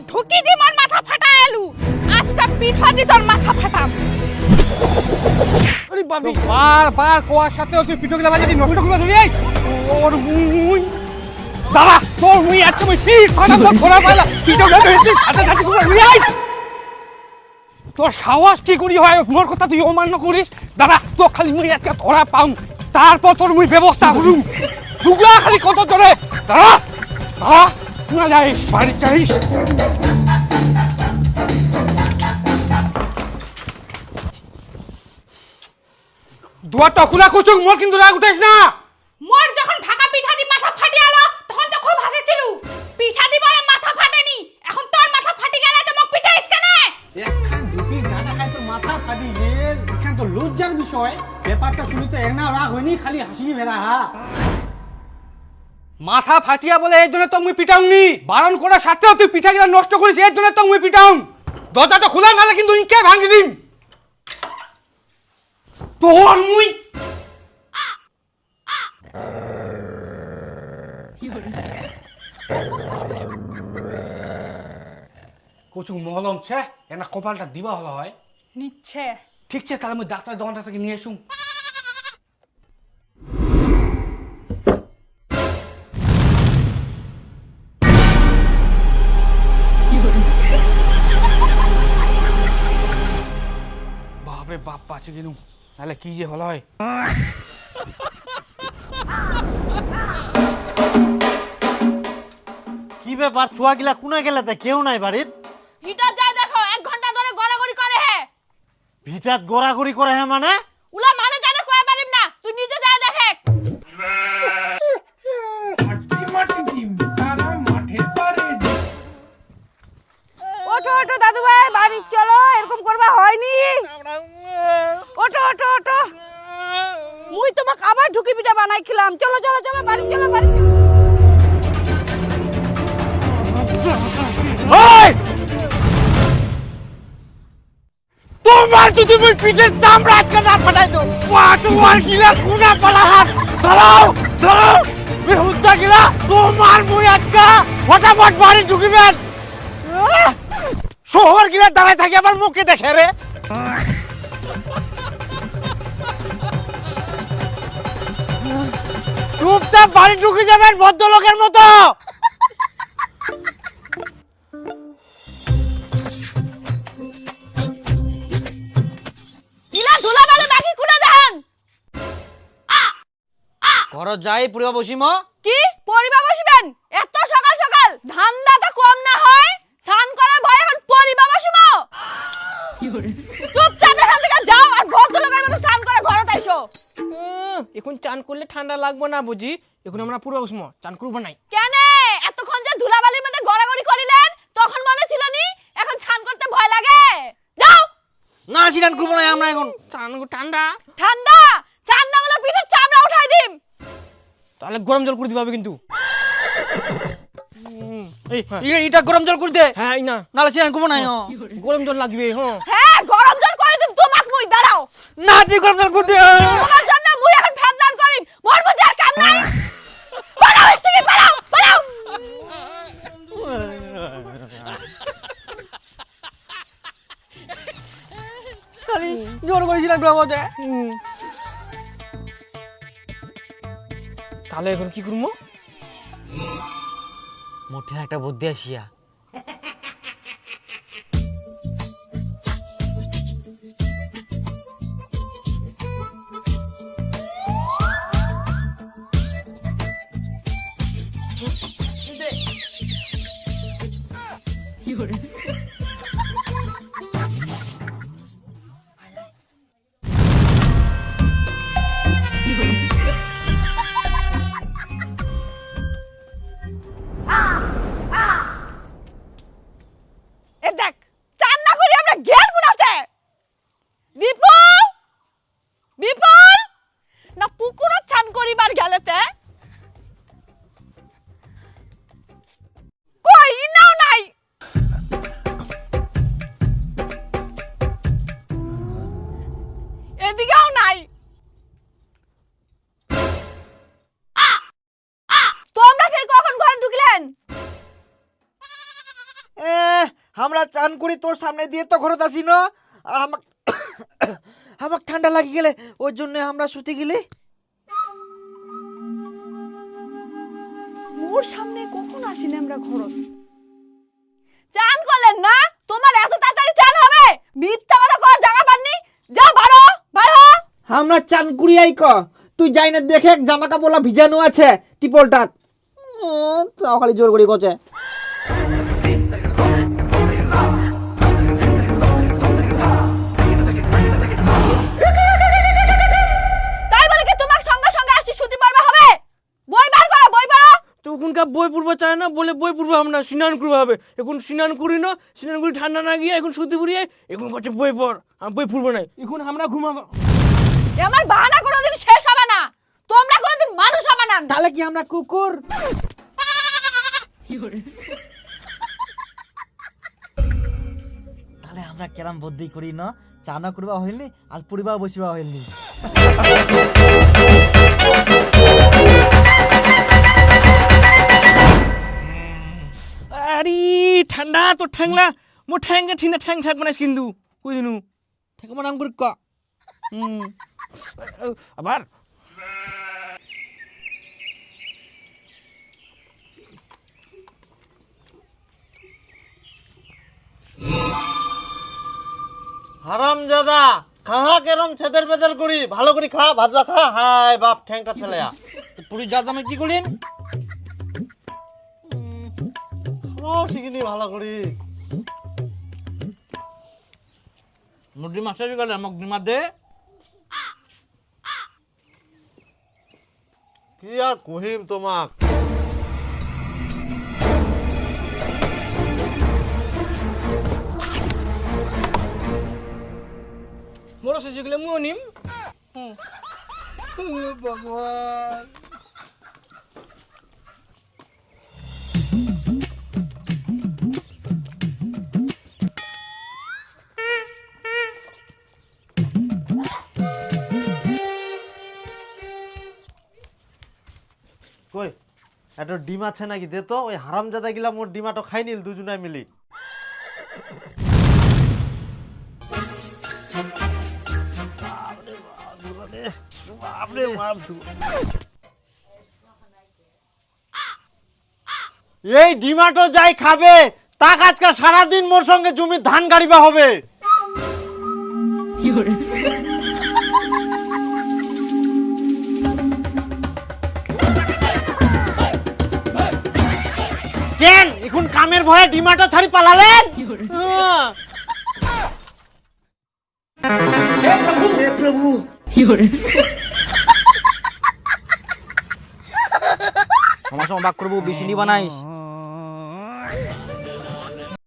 ঢুকি দি মোর মাথা ফাটা এলু আজকে পিঠা দি তোর মাথা ফাটাম। আরে বাবা বারবার কোয়ার সাথে তুই পিঠোগুলা বাজাদি নষ্ট করে ধরে আইছ ওর মুই দাদা তোর মুই আজকে মুই পিঠ ফাটাম তো ধরা পাইলা পিঠোগুলা ধরেছিস হাতে হাতে করে ধরে আইছ তোর সাহস কি করি হয় মোর কথা তুই অমান্য করিস দাদা তো খালি মুই আজকে ধরা পাম তারপর তোর মুই ব্যবস্থা করুম দুগলা খালি কত ধরে দাদা দাদা না যাইস বাড়ি চাইস দুয়ারটা খোলা কুচুক মোর কিন্তু রাগ উঠাইস না মোর যখন ফাঁকা পিঠা দি মাথা ফাটি আলো তখন তো খুব হাসিছিল পিঠা দি বলে মাথা ফাটেনি এখন তোর মাথা ফাটি গেলে তো মোক পিটাইস কেন? একখান ঢুকি গাটা খাই তোর মাথা ফাটি গেল এখান তো লজ্জার বিষয় ব্যাপারটা শুনি তো এনা রাগ হয়নি খালি হাসি ভেড়া হা মাথা ফাটিয়া বলে এর জন্য তো মুই পিটাউনি বারণ করার সাথেও তুই পিঠাগুলা নষ্ট করিস এর জন্য তো মুই পিটাউম দরজাটা খোলা নালে কিন্তু ইনকে ভাঙি দিম তোর মুই কোচুং মহলম ছে এনা কপালটা দিবা হলো হয় নিচ্ছে ঠিক আছে তাহলে মুই ডাক্তার দোকানটা থেকে নিয়ে আসুম বাপরে বাপ বাঁচে গেলুম তাহলে কি যে হলো হয় কি ব্যাপার ছুয়া গিলা কোনা গেলে তা কেউ নাই বাড়িত ভিতর যাই দেখো 1 ঘন্টা ধরে গড়াগড়ি করে হে ভিটাত গড়াগড়ি করে হ্যাঁ মানে উলা মানে টানে কয় পারিম না তুই নিজে যাই দেখে ওঠো ওঠো দাদু ভাই বাড়ি চলো এরকম করবা হয়নি ওঠো ওঠো ওঠো মুই তোমাকে আবার ঢুকি পিঠা বানাইছিলাম চলো চলো চলো বাড়ি চলো বাড়ি তোমার যদি মুই পিঠের চামড়া আজকে না ফাটাই দো তোমার গিলা কোনা পালা হাত দাঁড়াও দাঁড়াও বেহুদা গিলা তোমার মুই আজকে ফটাফট বাড়ি ঢুকিবেন শহর গিলা দাঁড়ায় থাকি আবার মুখে দেখে রে চুপচাপ বাড়ি ঢুকে যাবেন ভদ্রলোকের মতো ইলা ঝুলা বালে বাকি কুড়া দেন ঘর যাই পুরিবা বসিম কি পরিবা বসবেন এত সকাল সকাল ধান্দাটা কম না হয় স্নান করার ভয় এখন পরিবা বসিমো চুপচাপ এখান থেকে যাও আর ভদ্রলোকের মতো স্নান করে ঘরে আইসো এখন চান করলে ঠান্ডা লাগবে না বুঝি এখন আমরা পুরো বসিম চান করব নাই কেন এতক্ষণ যে ধুলাবালির মধ্যে গড়াগড়ি করিলেন তখন মনে ছিল নি এখন স্নান করতে ভয় লাগে যাও না চান করব না আমরা এখন চান ঠান্ডা ঠান্ডা ঠান্ডা বলে পিঠের চামড়া উঠাই দিম তাহলে গরম জল করে দিবা কিন্তু এটা গরম জল করে দে হ্যাঁ না নালে চিরান করবো নাই গরম জল লাগবে হ্যাঁ হ্যাঁ গরম জল করে দিম তোমাক মুই দাঁড়াও না তুই গরম জল করে দে তোমার জন্য মুই এখন ফ্যান দান করিম মোর বুঝি আর কাম নাই পালাও এসে পালাও পালাও খালি জোর করেছিলাম ব্রাহ্মণে তাহলে এখন কি করবো মোটে একটা বুদ্ধি আসিয়া দেখ চান না করি আমরা গেল গুনাতে বিপুল বিপুল না পুকুর চান করিবার গেলেতে কই নাও নাই এদিকেও নাই তোমরা ফের কখন ঘরে ঢুকলেন আমরা চান করি তোর সামনে দিয়ে তো ঘরত আসি না আর আমাক আমাক ঠান্ডা লাগি গেলে ওই জন্য আমরা শুতে গেলি। মোর সামনে কখন আসিনি আমরা ঘরত? চান করলেন না? তোমার এত তাড়াতাড়ি চান হবে? মিথ্যা কথা কর জায়গা পাননি। যাও বারো বারো। আমরা চান করি আই ক তুই যাই না দেখে জামা কাপড় ভিজানো আছে টিপলটাত তাও খালি জোর করে কচে। তাই বলে কি তোমার সঙ্গে সঙ্গে আসি শুতে পারবে হবে? বই বার করো বই পড়ো। তখনকার বই পড়বা চায় না বলে বই পড়বো আমরা স্নান করবো হবে। এখন স্নান করি না, স্নান করি ঠান্ডা না গিয়ে এখন শুতে পড়ি এখন বলছে বই পড়। আমি বই পড়বো না, এখন আমরা ঘুমাবো। এ আমার বাহানা কোনোদিন শেষ হবে না। তোমরা কোনোদিন মানুষ হবে না। তাহলে কি আমরা কুকুর? তাহলে আমরা কেরাম বুদ্ধি করি না চানা করবা হইলি আর পরিবার বসিবা হইলি। আরে ঠান্ডা তো ঠ্যাংলা মোর ঠ্যাংকে ঠিনা ঠ্যাং থাকবে না কিন্তু কই দিনু ঠেকমা নাম করে ক। আবার হারামজাদা খাহা কেরম ছেদের বেদের করি ভালো করে খা ভাজা খা হাই বাপ ঠ্যাংটা ফেলে পুরি যা আমি কি করিম? শিখিনি ভালো করি মুরগি মাছ গেলে আমাকে ডিমা দে। কি আর কহিম তোমাক মোর শেষে গেলে মুও নিম। ভগবান কই একটা ডিম আছে নাকি দে তো ওই হারামজাদা গিলা মোর ডিমাটো খাই নিল দুজনাই মিলি। এই ডিমাটো যাই খাবে তাক আজকে সারাদিন মোর সঙ্গে জমির ধান গাড়িবা হবে। কেন এখন কামের ভয়ে ডিমাটো ছাড়ি পালালেন? আমার সঙ্গে বাক করবো বেশি নি বানাইস।